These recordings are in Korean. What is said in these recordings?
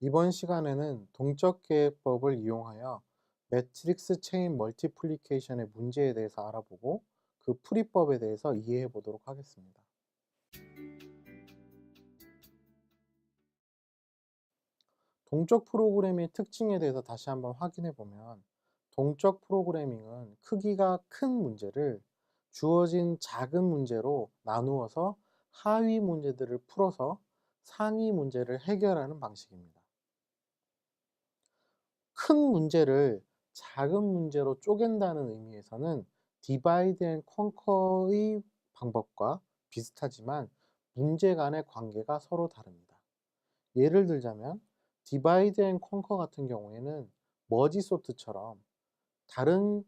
이번 시간에는 동적 계획법을 이용하여 매트릭스 체인 멀티플리케이션의 문제에 대해서 알아보고 그 풀이법에 대해서 이해해 보도록 하겠습니다. 동적 프로그래밍의 특징에 대해서 다시 한번 확인해 보면, 동적 프로그래밍은 크기가 큰 문제를 주어진 작은 문제로 나누어서 하위 문제들을 풀어서 상위 문제를 해결하는 방식입니다. 큰 문제를 작은 문제로 쪼갠다는 의미에서는 디바이드 앤 컨커의 방법과 비슷하지만 문제 간의 관계가 서로 다릅니다. 예를 들자면 디바이드 앤 컨커 같은 경우에는 머지 소트처럼 다른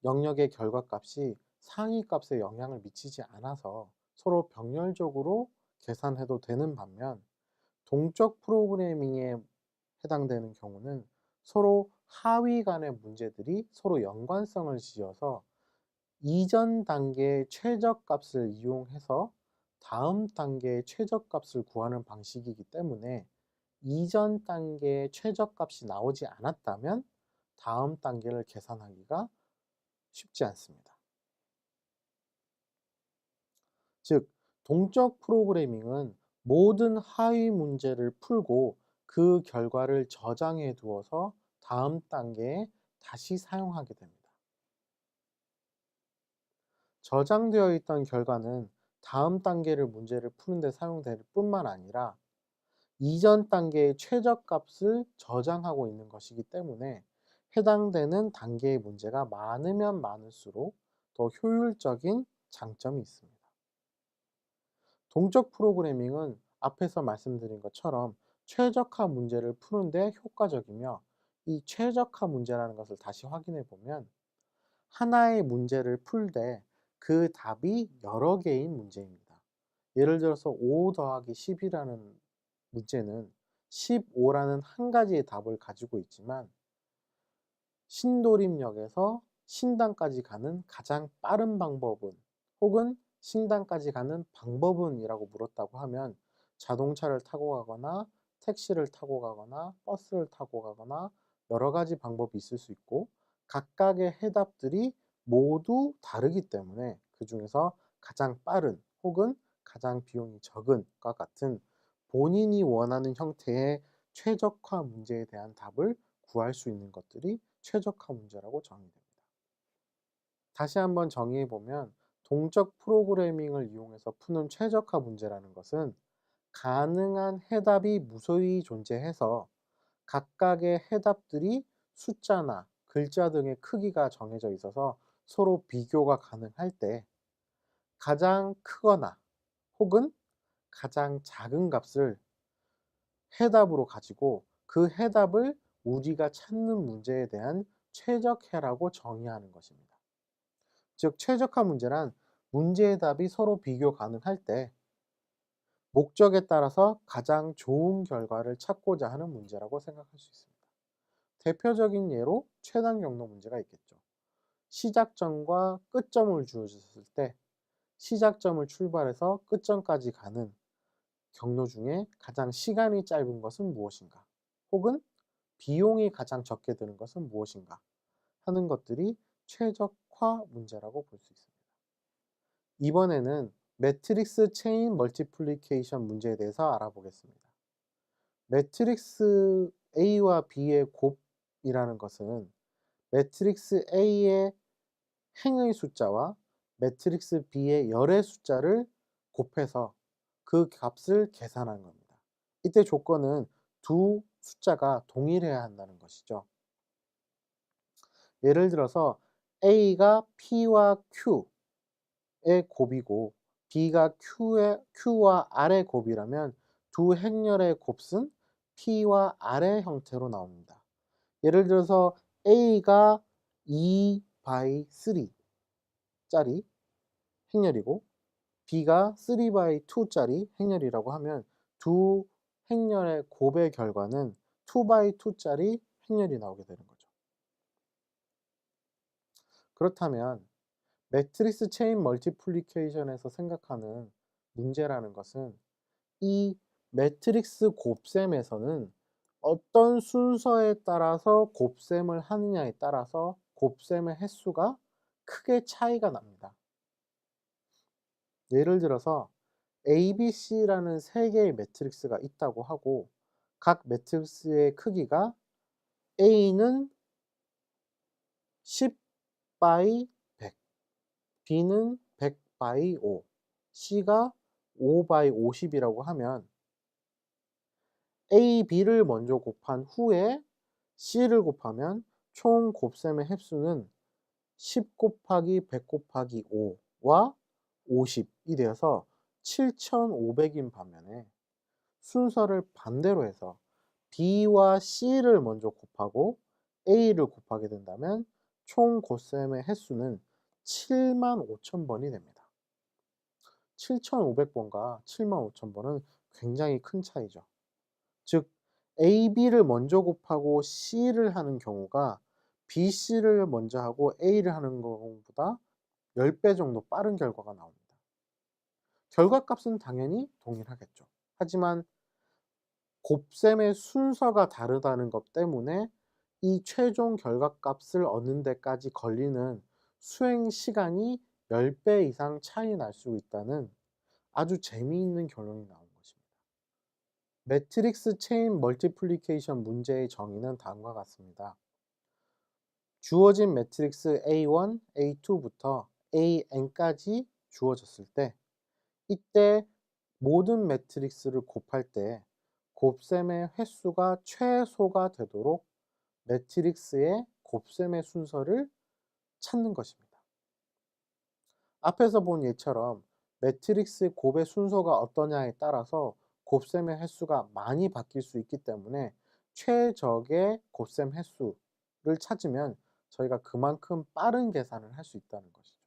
영역의 결과값이 상위 값에 영향을 미치지 않아서 서로 병렬적으로 계산해도 되는 반면, 동적 프로그래밍에 해당되는 경우는 서로 하위 간의 문제들이 서로 연관성을 지어서 이전 단계의 최저값을 이용해서 다음 단계의 최저값을 구하는 방식이기 때문에, 이전 단계의 최저값이 나오지 않았다면 다음 단계를 계산하기가 쉽지 않습니다. 즉, 동적 프로그래밍은 모든 하위 문제를 풀고 그 결과를 저장해 두어서 다음 단계에 다시 사용하게 됩니다. 저장되어 있던 결과는 다음 단계를 문제를 푸는 데 사용될 뿐만 아니라 이전 단계의 최저값을 저장하고 있는 것이기 때문에 해당되는 단계의 문제가 많으면 많을수록 더 효율적인 장점이 있습니다. 동적 프로그래밍은 앞에서 말씀드린 것처럼 최적화 문제를 푸는데 효과적이며, 이 최적화 문제라는 것을 다시 확인해 보면 하나의 문제를 풀 때 그 답이 여러 개인 문제입니다. 예를 들어서 5 더하기 10이라는 문제는 15라는 한 가지의 답을 가지고 있지만, 신도림역에서 신당까지 가는 가장 빠른 방법은, 혹은 신당까지 가는 방법은 이라고 물었다고 하면 자동차를 타고 가거나 택시를 타고 가거나 버스를 타고 가거나 여러 가지 방법이 있을 수 있고, 각각의 해답들이 모두 다르기 때문에 그 중에서 가장 빠른 혹은 가장 비용이 적은 것 같은 본인이 원하는 형태의 최적화 문제에 대한 답을 구할 수 있는 것들이 최적화 문제라고 정의됩니다. 다시 한번 정의해 보면, 동적 프로그래밍을 이용해서 푸는 최적화 문제라는 것은 가능한 해답이 무수히 존재해서 각각의 해답들이 숫자나 글자 등의 크기가 정해져 있어서 서로 비교가 가능할 때 가장 크거나 혹은 가장 작은 값을 해답으로 가지고 그 해답을 우리가 찾는 문제에 대한 최적해라고 정의하는 것입니다. 즉, 최적화 문제란 문제의 답이 서로 비교 가능할 때 목적에 따라서 가장 좋은 결과를 찾고자 하는 문제라고 생각할 수 있습니다. 대표적인 예로 최단 경로 문제가 있겠죠. 시작점과 끝점을 주어졌을 때 시작점을 출발해서 끝점까지 가는 경로 중에 가장 시간이 짧은 것은 무엇인가? 혹은 비용이 가장 적게 드는 것은 무엇인가? 하는 것들이 최적화 문제라고 볼 수 있습니다. 이번에는 매트릭스 체인 멀티플리케이션 문제에 대해서 알아보겠습니다. 매트릭스 A와 B의 곱이라는 것은 매트릭스 A의 행의 숫자와 매트릭스 B의 열의 숫자를 곱해서 그 값을 계산한 겁니다. 이때 조건은 두 숫자가 동일해야 한다는 것이죠. 예를 들어서 A가 P와 Q의 곱이고 B가 Q와 R의 곱이라면 두 행렬의 곱은 P와 R의 형태로 나옵니다. 예를 들어서 A가 2 by 3 짜리 행렬이고 B가 3 by 2 짜리 행렬이라고 하면 두 행렬의 곱의 결과는 2 by 2 짜리 행렬이 나오게 되는 거죠. 그렇다면 매트릭스 체인 멀티플리케이션에서 생각하는 문제라는 것은 이 매트릭스 곱셈에서는 어떤 순서에 따라서 곱셈을 하느냐에 따라서 곱셈의 횟수가 크게 차이가 납니다. 예를 들어서 ABC라는 세 개의 매트릭스가 있다고 하고 각 매트릭스의 크기가 A는 10 by 100, B는 100 by 5, C가 5 by 50이라고 하면 A, B를 먼저 곱한 후에 C를 곱하면 총 곱셈의 횟수는 10 곱하기 100 곱하기 5와 50이 되어서 7500인 반면에 순서를 반대로 해서 B와 C를 먼저 곱하고 A를 곱하게 된다면 총 곱셈의 횟수는 75,000번이 됩니다. 7,500번과 75,000번은 굉장히 큰 차이죠. 즉 A, B를 먼저 곱하고 C를 하는 경우가 B, C를 먼저 하고 A를 하는 경우보다 10배 정도 빠른 결과가 나옵니다. 결과값은 당연히 동일하겠죠. 하지만 곱셈의 순서가 다르다는 것 때문에 이 최종 결과값을 얻는 데까지 걸리는 수행 시간이 10배 이상 차이 날 수 있다는 아주 재미있는 결론이 나온 것입니다. 매트릭스 체인 멀티플리케이션 문제의 정의는 다음과 같습니다. 주어진 매트릭스 A1, A2부터 AN까지 주어졌을 때 이때 모든 매트릭스를 곱할 때 곱셈의 횟수가 최소가 되도록 매트릭스의 곱셈의 순서를 찾는 것입니다. 앞에서 본 예처럼 매트릭스 곱의 순서가 어떠냐에 따라서 곱셈의 횟수가 많이 바뀔 수 있기 때문에 최적의 곱셈 횟수를 찾으면 저희가 그만큼 빠른 계산을 할 수 있다는 것이죠.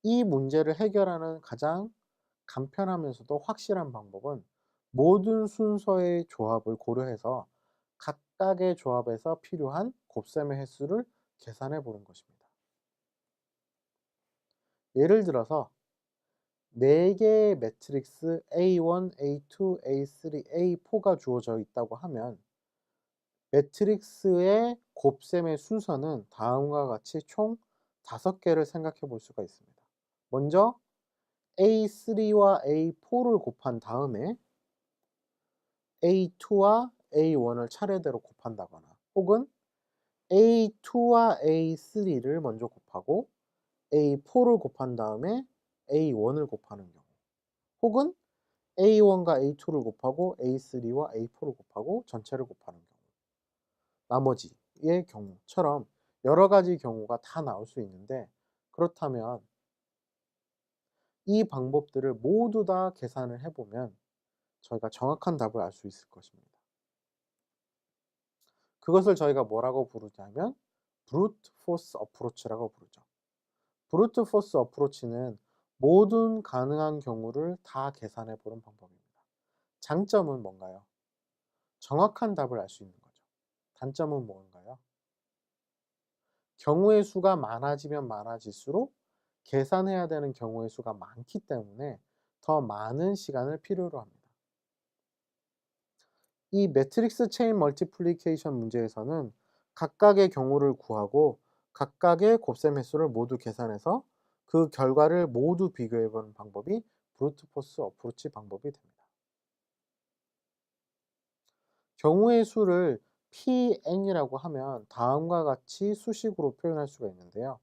이 문제를 해결하는 가장 간편하면서도 확실한 방법은 모든 순서의 조합을 고려해서 각각의 조합에서 필요한 곱셈의 횟수를 계산해 보는 것입니다. 예를 들어서 4개의 매트릭스 A1, A2, A3, A4가 주어져 있다고 하면 매트릭스의 곱셈의 순서는 다음과 같이 총 5개를 생각해 볼 수가 있습니다. 먼저 A3와 A4를 곱한 다음에 A2와 A1을 차례대로 곱한다거나 혹은 A2와 A3를 먼저 곱하고 A4를 곱한 다음에 A1을 곱하는 경우 혹은 A1과 A2를 곱하고 A3와 A4를 곱하고 전체를 곱하는 경우 나머지의 경우처럼 여러 가지 경우가 다 나올 수 있는데 그렇다면 이 방법들을 모두 다 계산을 해보면 저희가 정확한 답을 알 수 있을 것입니다. 그것을 저희가 뭐라고 부르냐면 브루트 포스 어프로치라고 부르죠. 브루트 포스 어프로치는 모든 가능한 경우를 다 계산해 보는 방법입니다. 장점은 뭔가요? 정확한 답을 알 수 있는 거죠. 단점은 뭔가요? 경우의 수가 많아지면 많아질수록 계산해야 되는 경우의 수가 많기 때문에 더 많은 시간을 필요로 합니다. 이 매트릭스 체인 멀티플리케이션 문제에서는 각각의 경우를 구하고 각각의 곱셈 횟수를 모두 계산해서 그 결과를 모두 비교해 보는 방법이 브루트 포스 어프로치 방법이 됩니다. 경우의 수를 pn이라고 하면 다음과 같이 수식으로 표현할 수가 있는데요.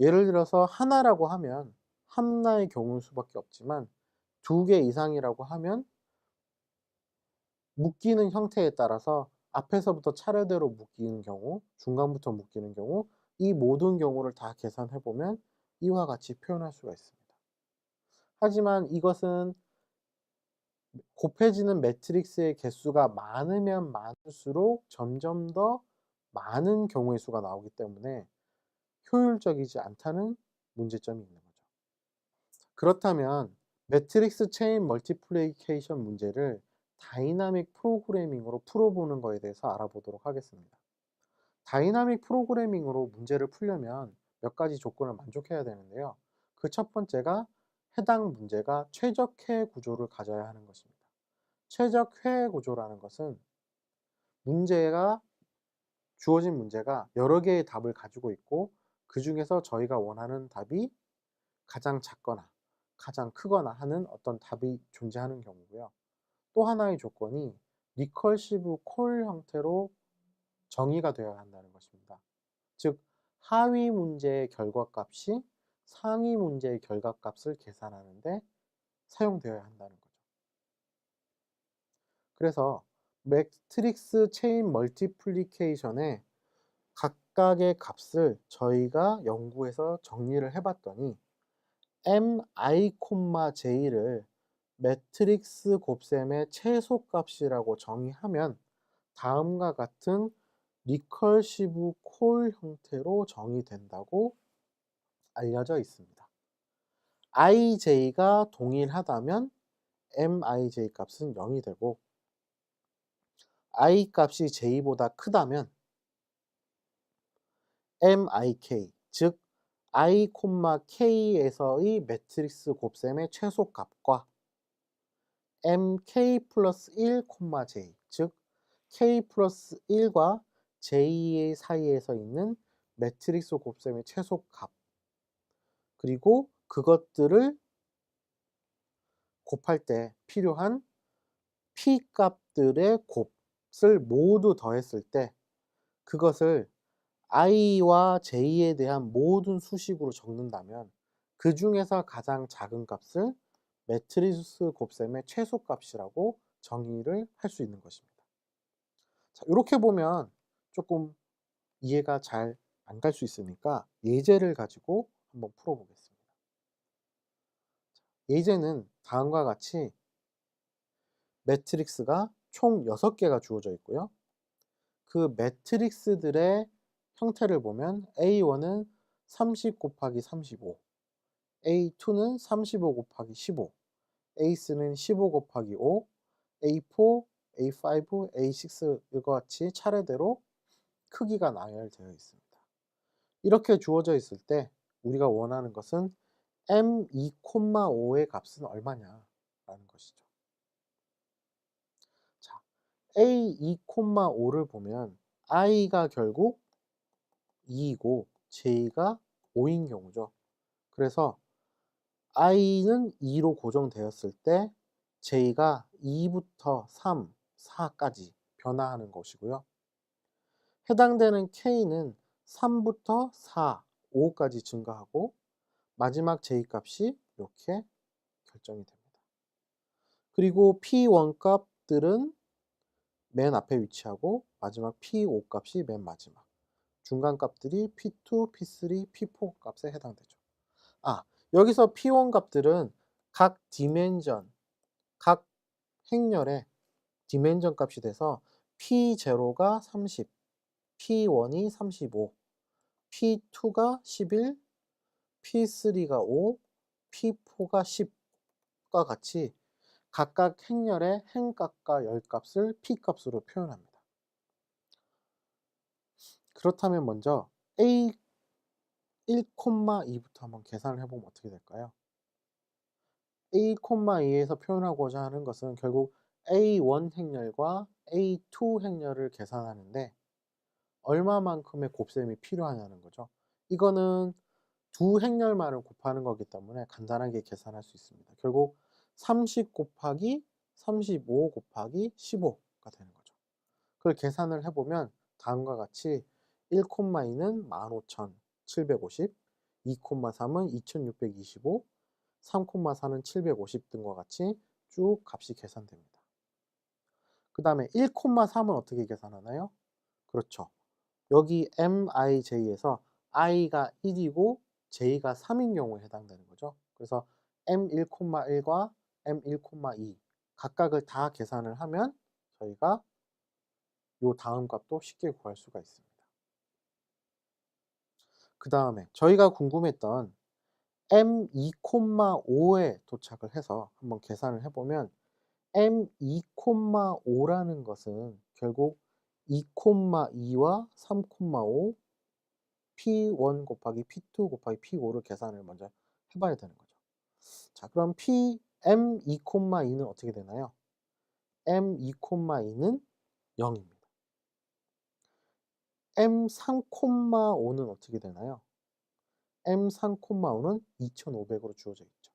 예를 들어서 하나라고 하면 하나의 경우의 수밖에 없지만 2개 이상이라고 하면 묶이는 형태에 따라서 앞에서부터 차례대로 묶이는 경우, 중간부터 묶이는 경우, 이 모든 경우를 다 계산해 보면 이와 같이 표현할 수가 있습니다. 하지만 이것은 곱해지는 매트릭스의 개수가 많으면 많을수록 점점 더 많은 경우의 수가 나오기 때문에 효율적이지 않다는 문제점이 있는 거죠. 그렇다면 매트릭스 체인 멀티플리케이션 문제를 다이나믹 프로그래밍으로 풀어보는 것에 대해서 알아보도록 하겠습니다. 다이나믹 프로그래밍으로 문제를 풀려면 몇 가지 조건을 만족해야 되는데요. 그 첫 번째가 해당 문제가 최적화 구조를 가져야 하는 것입니다. 최적 회해 구조라는 것은 문제가 주어진 문제가 여러 개의 답을 가지고 있고 그중에서 저희가 원하는 답이 가장 작거나 가장 크거나 하는 어떤 답이 존재하는 경우고요. 또 하나의 조건이 리커시브 콜 형태로 정의가 되어야 한다는 것입니다. 즉 하위 문제의 결과값이 상위 문제의 결과값을 계산하는 데 사용되어야 한다는 거죠. 그래서 매트릭스 체인 멀티플리케이션의 각각의 값을 저희가 연구해서 정리를 해 봤더니 mi, j를 매트릭스 곱셈의 최소값이라고 정의하면 다음과 같은 리커시브 콜 형태로 정의된다고 알려져 있습니다. ij가 동일하다면 mij 값은 0이 되고 i 값이 j보다 크다면 mik, 즉 i, k에서의 매트릭스 곱셈의 최소값과 mk 플러스 1, j, 즉 k 플러스 1과 j 사이에서 있는 매트릭스 곱셈의 최소값, 그리고 그것들을 곱할 때 필요한 p 값들의 곱을 모두 더했을 때 그것을 i와 j에 대한 모든 수식으로 적는다면 그 중에서 가장 작은 값을 매트리스 곱셈의 최소값이라고 정의를 할 수 있는 것입니다. 자, 이렇게 보면 조금 이해가 잘 안 갈 수 있으니까 예제를 가지고 한번 풀어보겠습니다. 예제는 다음과 같이 매트릭스가 총 6개가 주어져 있고요. 그 매트릭스들의 형태를 보면 A1은 30 곱하기 35, A2는 35 곱하기 15, A3는 15 곱하기 5, A4, A5, A6 이와 같이 차례대로 크기가 나열되어 있습니다. 이렇게 주어져 있을 때 우리가 원하는 것은 M2,5의 값은 얼마냐라는 것이죠. 자, A2,5를 보면 i가 결국 2이고 j가 5인 경우죠. 그래서 i는 2로 고정되었을 때 j가 2부터 3, 4까지 변화하는 것이고요. 해당되는 k는 3부터 4, 5까지 증가하고 마지막 j 값이 이렇게 결정이 됩니다. 그리고 p1 값들은 맨 앞에 위치하고 마지막 p5 값이 맨 마지막, 중간 값들이 p2, p3, p4 값에 해당되죠. 여기서 p1 값들은 각 디멘전, 각 행렬의 디멘전 값이 돼서 p0가 30, p1이 35, p2가 11, p3가 5, p4가 10과 같이 각각 행렬의 행값과 열값을 p값으로 표현합니다. 그렇다면 먼저 A 1,2부터 한번 계산을 해보면 어떻게 될까요? A, 2에서 표현하고자 하는 것은 결국 A1 행렬과 A2 행렬을 계산하는데 얼마만큼의 곱셈이 필요하냐는 거죠. 이거는 두 행렬만을 곱하는 거기 때문에 간단하게 계산할 수 있습니다. 결국 30 곱하기 35 곱하기 15가 되는 거죠. 그걸 계산을 해보면 다음과 같이 1,2는 15,750, 2,3은 2,625, 3,4는 750 등과 같이 쭉 값이 계산됩니다. 그 다음에 1,3은 어떻게 계산하나요? 그렇죠. 여기 mij에서 i가 1이고 j가 3인 경우에 해당되는 거죠. 그래서 m1,1과 m1,2 각각을 다 계산을 하면 저희가 요 다음 값도 쉽게 구할 수가 있습니다. 그 다음에 저희가 궁금했던 m2,5에 도착을 해서 한번 계산을 해보면 m2,5라는 것은 결국 2,2와 3,5 p1 곱하기 p2 곱하기 p5를 계산을 먼저 해봐야 되는 거죠. 자, 그럼 m2,2는 어떻게 되나요? M2,2는 0입니다. M3,5는 어떻게 되나요? M3,5는 2500으로 주어져 있죠.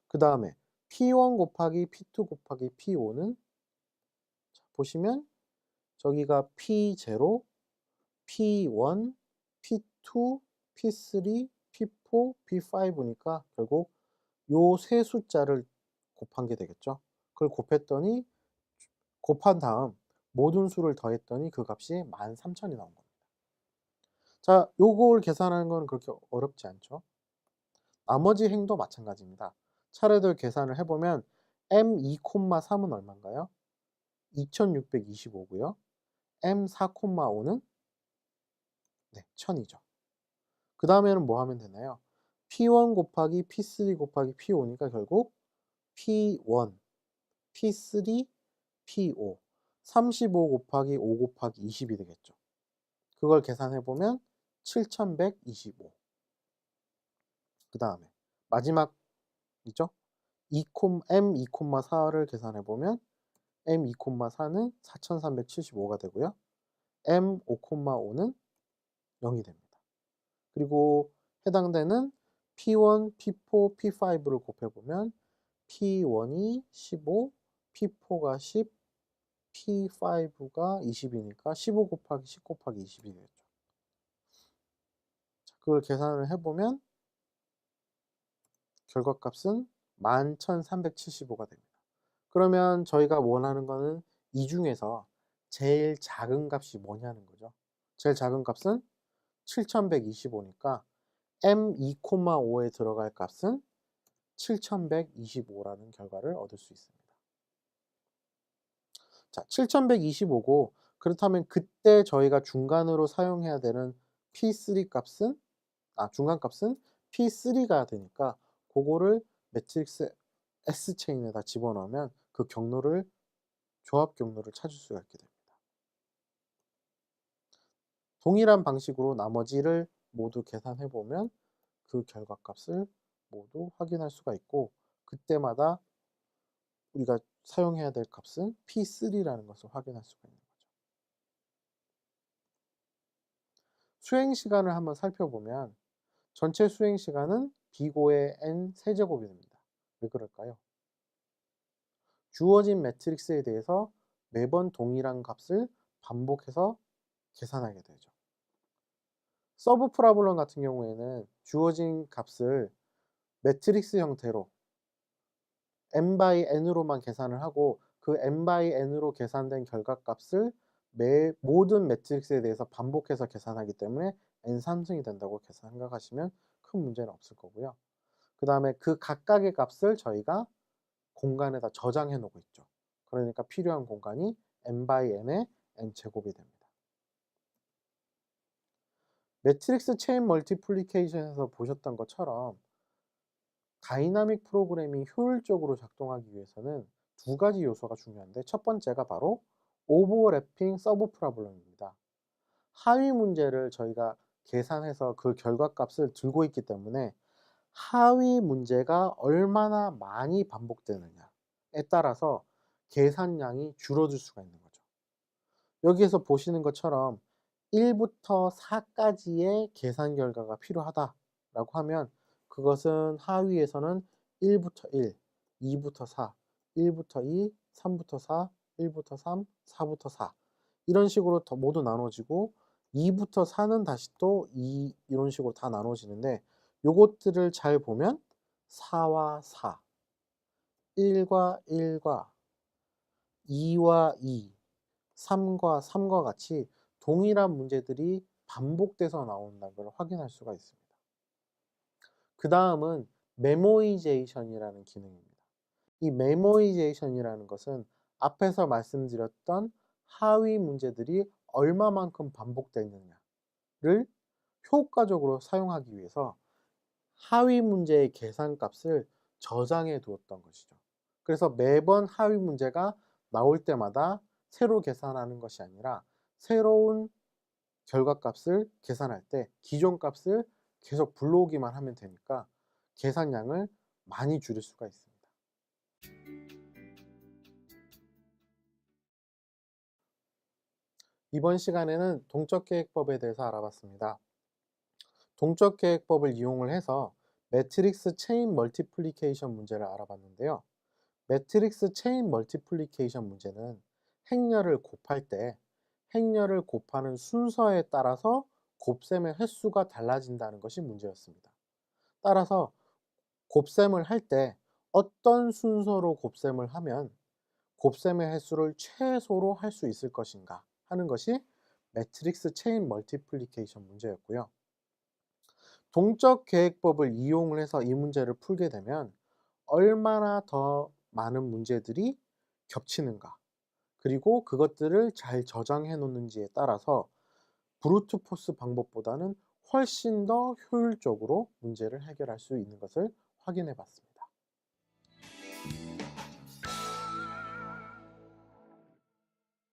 그 다음에 P1 곱하기 P2 곱하기 P5는 보시면 저기가 P0, P1, P2, P3, P4, P5니까 결국 요 세 숫자를 곱한 게 되겠죠. 그걸 곱했더니 곱한 다음 모든 수를 더했더니 그 값이 13,000이 나온 겁니다. 자, 요걸 계산하는 건 그렇게 어렵지 않죠. 나머지 행도 마찬가지입니다. 차례대로 계산을 해보면 M2,3은 얼마인가요? 2625고요. M4,5는 1000이죠. 그 다음에는 뭐 하면 되나요? P1 곱하기 P3 곱하기 P5니까 결국 P1, P3, P5 35 곱하기 5 곱하기 20이 되겠죠. 그걸 계산해보면 7125. 그 다음에 마지막이죠. M2,4를 계산해보면 M2,4는 4375가 되고요. M5,5는 0이 됩니다. 그리고 해당되는 P1, P4, P5를 곱해보면 P1이 15, P4가 10, P5가 20이니까 15 곱하기 10 곱하기 20이 되겠죠. 그걸 계산을 해보면 결과값은 11,375가 됩니다. 그러면 저희가 원하는 거는 이 중에서 제일 작은 값이 뭐냐는 거죠. 제일 작은 값은 7125니까 M2,5에 들어갈 값은 7125라는 결과를 얻을 수 있습니다. 자, 7125고 그렇다면 그때 저희가 중간으로 사용해야 되는 P3 값은 중간 값은 P3가 되니까 그거를 매트릭스 S체인에다 집어넣으면 그 경로를 조합 경로를 찾을 수가 있게 됩니다. 동일한 방식으로 나머지를 모두 계산해 보면 그 결과값을 모두 확인할 수가 있고 그때마다 우리가 사용해야 될 값은 P3라는 것을 확인할 수가 있는 거죠. 수행 시간을 한번 살펴보면 전체 수행 시간은 B고의 n 세제곱이 됩니다. 왜 그럴까요? 주어진 매트릭스에 대해서 매번 동일한 값을 반복해서 계산하게 되죠. 서브 프라블럼 같은 경우에는 주어진 값을 매트릭스 형태로 n by n으로만 계산을 하고 그 n by n으로 계산된 결과값을 모든 매트릭스에 대해서 반복해서 계산하기 때문에 n3승이 된다고 생각하시면 큰 문제는 없을 거고요. 그 다음에 그 각각의 값을 저희가 공간에다 저장해 놓고 있죠. 그러니까 필요한 공간이 n by n의 n제곱이 됩니다. 매트릭스 체인 멀티플리케이션에서 보셨던 것처럼 다이나믹 프로그램이 효율적으로 작동하기 위해서는 두 가지 요소가 중요한데 첫 번째가 바로 오버래핑 서브 프로블럼입니다. 하위 문제를 저희가 계산해서 그 결과값을 들고 있기 때문에 하위 문제가 얼마나 많이 반복되느냐에 따라서 계산량이 줄어들 수가 있는 거죠. 여기에서 보시는 것처럼 1부터 4까지의 계산 결과가 필요하다라고 하면 그것은 하위에서는 1부터 1, 2부터 4, 1부터 2, 3부터 4, 1부터 3, 4부터 4 이런 식으로 모두 나눠지고 2부터 4는 다시 또 이런 식으로 다 나눠지는데 요것들을 잘 보면 4와 4, 1과 1과 2와 2, 3과 3과 같이 동일한 문제들이 반복돼서 나온다는 걸 확인할 수가 있습니다. 그 다음은 메모이제이션이라는 기능입니다. 이 메모이제이션이라는 것은 앞에서 말씀드렸던 하위 문제들이 얼마만큼 반복되느냐를 효과적으로 사용하기 위해서 하위 문제의 계산값을 저장해 두었던 것이죠. 그래서 매번 하위 문제가 나올 때마다 새로 계산하는 것이 아니라 새로운 결과값을 계산할 때 기존 값을 계속 불러오기만 하면 되니까 계산량을 많이 줄일 수가 있습니다. 이번 시간에는 동적계획법에 대해서 알아봤습니다. 동적계획법을 이용을 해서 매트릭스 체인 멀티플리케이션 문제를 알아봤는데요. 매트릭스 체인 멀티플리케이션 문제는 행렬을 곱할 때 행렬을 곱하는 순서에 따라서 곱셈의 횟수가 달라진다는 것이 문제였습니다. 따라서 곱셈을 할 때 어떤 순서로 곱셈을 하면 곱셈의 횟수를 최소로 할 수 있을 것인가 하는 것이 매트릭스 체인 멀티플리케이션 문제였고요. 동적 계획법을 이용을 해서 이 문제를 풀게 되면 얼마나 더 많은 문제들이 겹치는가, 그리고 그것들을 잘 저장해 놓는지에 따라서 브루트 포스 방법보다는 훨씬 더 효율적으로 문제를 해결할 수 있는 것을 확인해 봤습니다.